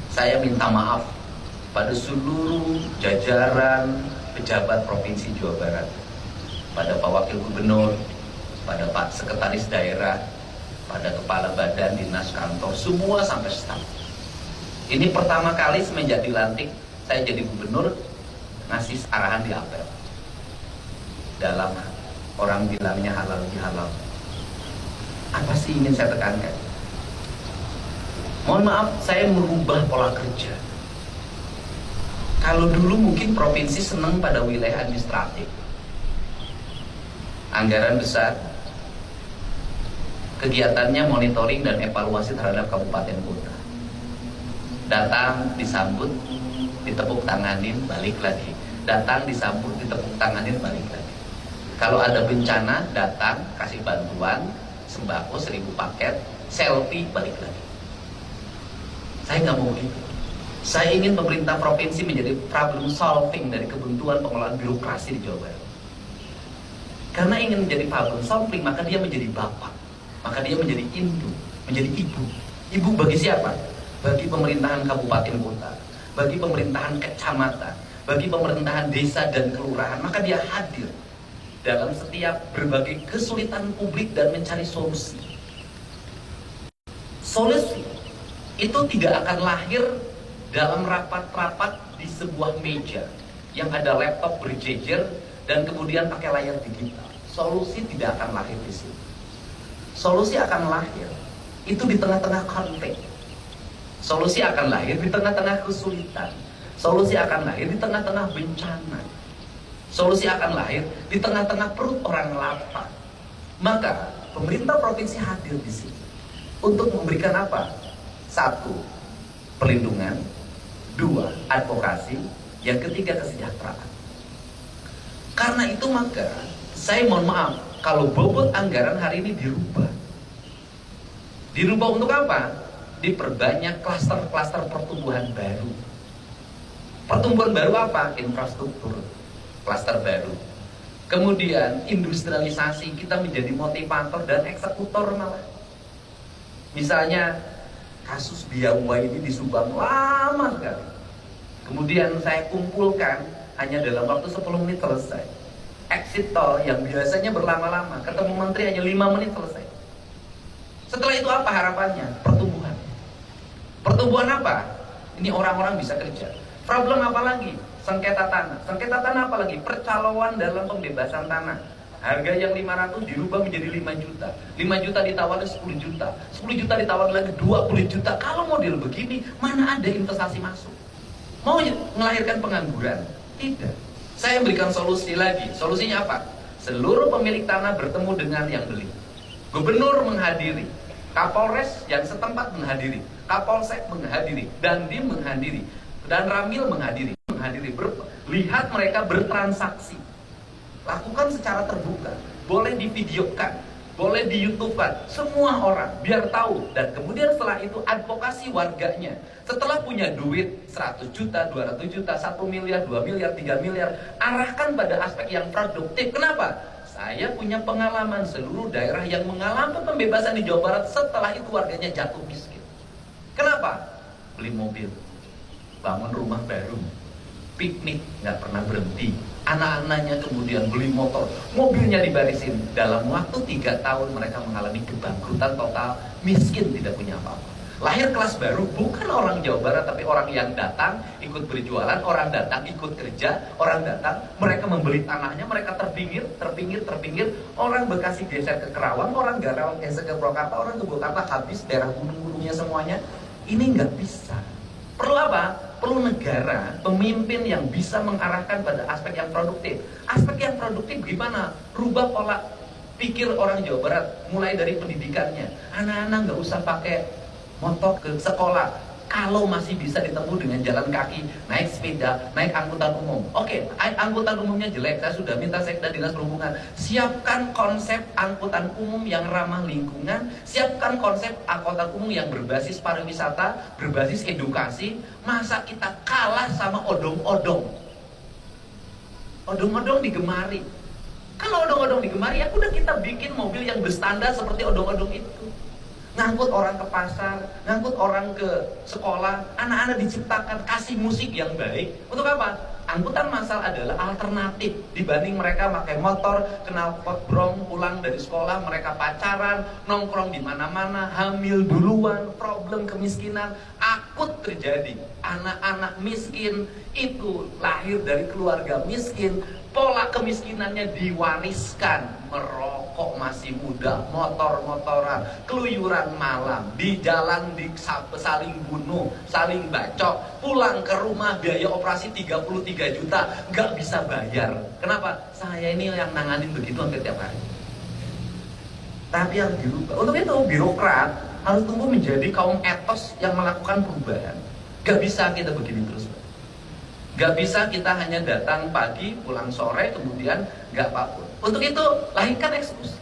Saya minta maaf pada seluruh jajaran pejabat Provinsi Jawa Barat, pada Pak Wakil Gubernur, pada Pak Sekretaris Daerah, pada Kepala Badan Dinas Kantor, semua sampai staf. Ini pertama kali semenjak dilantik saya jadi gubernur ngasih arahan di apel. Dalam orang bilangnya halal bihalal. Apa sih ingin saya tekankan? Mohon maaf, saya merubah pola kerja. Kalau dulu mungkin provinsi senang pada wilayah administratif, anggaran besar, kegiatannya monitoring dan evaluasi terhadap kabupaten kota. Datang, disambut, ditepuk tanganin, balik lagi. Datang, disambut, ditepuk tanganin, balik lagi. Kalau ada bencana, datang, kasih bantuan, sembako 1000 paket, selfie, balik lagi. Saya nggak mau begitu. Saya ingin pemerintah provinsi menjadi problem solving dari kebuntuan pengelolaan birokrasi di Jawa Barat. Karena ingin menjadi problem solving, maka dia menjadi bapak, maka dia menjadi induk, menjadi ibu. Ibu bagi siapa? Bagi pemerintahan kabupaten kota, bagi pemerintahan kecamatan, bagi pemerintahan desa dan kelurahan. Maka dia hadir dalam setiap berbagai kesulitan publik dan mencari solusi. Solusi itu tidak akan lahir dalam rapat-rapat di sebuah meja yang ada laptop berjejer dan kemudian pakai layar digital. Solusi tidak akan lahir di situ. Solusi akan lahir itu di tengah-tengah konflik. Solusi akan lahir di tengah-tengah kesulitan. Solusi akan lahir di tengah-tengah bencana. Solusi akan lahir di tengah-tengah perut orang lapar. Maka pemerintah provinsi hadir di sini untuk memberikan apa? 1, perlindungan. 2, advokasi. Yang ketiga, kesejahteraan. Karena itu maka saya mohon maaf kalau bobot anggaran hari ini dirubah. Dirubah untuk apa? Diperbanyak klaster-klaster pertumbuhan baru. Pertumbuhan baru apa? Infrastruktur, klaster baru. Kemudian industrialisasi, kita menjadi motivator dan eksekutor malah. Misalnya kasus Biawai ini di Subang lama sekali. Kemudian saya kumpulkan hanya dalam waktu 10 menit selesai. Exit tol yang biasanya berlama-lama, ketemu menteri hanya 5 menit selesai. Setelah itu apa harapannya? Pertumbuhan. Pertumbuhan apa? Ini orang-orang bisa kerja. Problem apa lagi? Sengketa tanah. Sengketa tanah apa lagi? Percaloan dalam pembebasan tanah. Harga yang 500 dirubah menjadi 5 juta. 5 juta ditawar 10 juta. 10 juta ditawar lagi 20 juta. Kalau model begini, mana ada investasi masuk? Mau melahirkan pengangguran? Tidak. Saya berikan solusi lagi. Solusinya apa? Seluruh pemilik tanah bertemu dengan yang beli. Gubernur menghadiri, Kapolres yang setempat menghadiri, Kapolsek menghadiri, Dandim menghadiri, dan Ramil menghadiri. Lihat mereka bertransaksi. Lakukan secara terbuka, boleh divideokan, boleh di YouTube-kan, semua orang biar tahu. Dan kemudian setelah itu advokasi warganya. Setelah punya duit 100 juta, 200 juta, 1 miliar, 2 miliar, 3 miliar, arahkan pada aspek yang produktif. Kenapa? Saya punya pengalaman seluruh daerah yang mengalami pembebasan di Jawa Barat, setelah itu warganya jatuh miskin. Kenapa? Beli mobil, bangun rumah baru, piknik nggak pernah berhenti. Anak-anaknya kemudian beli motor, mobilnya dibarisin. Dalam waktu 3 tahun mereka mengalami kebangkrutan total, miskin, tidak punya apa-apa. Lahir kelas baru, bukan orang Jawa Barat, tapi orang yang datang ikut berjualan, orang datang ikut kerja, orang datang, mereka membeli tanahnya, mereka terpinggir. Orang Bekasi geser ke Kerawang, orang Karawang geser ke Purwakarta, orang ke Purwakarta habis daerah gunung-gunungnya semuanya. Ini nggak bisa. Perlu apa? Perlu negara, pemimpin yang bisa mengarahkan pada aspek yang produktif. Aspek yang produktif gimana? Rubah pola pikir orang Jawa Barat, mulai dari pendidikannya. Anak-anak nggak usah pakai motor ke sekolah. Kalau masih bisa ditempuh dengan jalan kaki, naik sepeda, naik angkutan umum. Oke, angkutan umumnya jelek, saya sudah minta Sekda Dinas Perhubungan, siapkan konsep angkutan umum yang ramah lingkungan, siapkan konsep angkutan umum yang berbasis pariwisata, berbasis edukasi. Masa kita kalah sama odong-odong? Odong-odong digemari. Kalau odong-odong digemari, ya udah kita bikin mobil yang berstandar seperti odong-odong itu. ngangkut orang ke pasar, ngangkut orang ke sekolah. Anak-anak diciptakan kasih musik yang baik. Untuk apa? Angkutan massal adalah alternatif dibanding mereka pakai motor, knalpot brong, pulang dari sekolah, mereka pacaran, nongkrong di mana-mana, hamil duluan, problem kemiskinan akut terjadi. Anak-anak miskin itu lahir dari keluarga miskin, pola kemiskinannya diwariskan, merokok masih muda, motor-motoran, keluyuran malam, di jalan saling bunuh, saling bacok, pulang ke rumah biaya operasi 33 juta, nggak bisa bayar. Kenapa? Saya ini yang nanganin begitu hampir tiap hari. Tapi yang dirubah. Untuk itu birokrat harus tumbuh menjadi kaum etos yang melakukan perubahan. Gak bisa kita begini terus. Gak bisa kita hanya datang pagi, pulang sore, kemudian gak apapun. Untuk itu, lahirkan eksklusi.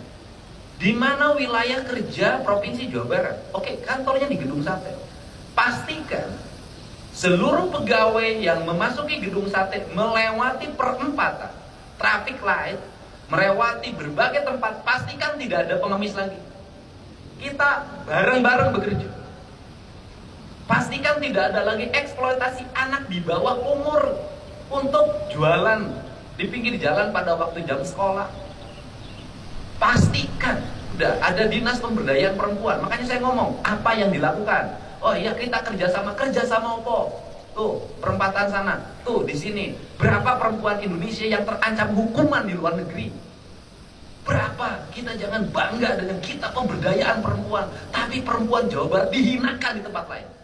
Di mana wilayah kerja Provinsi Jawa Barat? Oke, kantornya di Gedung Sate. Pastikan seluruh pegawai yang memasuki Gedung Sate melewati perempatan, traffic light, melewati berbagai tempat, pastikan tidak ada pengemis lagi. Kita bareng-bareng bekerja. Pastikan tidak ada lagi eksploitasi anak di bawah umur untuk jualan di pinggir jalan pada waktu jam sekolah. Pastikan udah ada dinas pemberdayaan perempuan. Makanya saya ngomong, apa yang dilakukan? Oh iya, kita kerjasama apa? Tuh, perempatan sana. Tuh, di sini. Berapa perempuan Indonesia yang terancam hukuman di luar negeri? Berapa? Kita jangan bangga dengan kita pemberdayaan perempuan, tapi perempuan Jawa Barat dihinakan di tempat lain.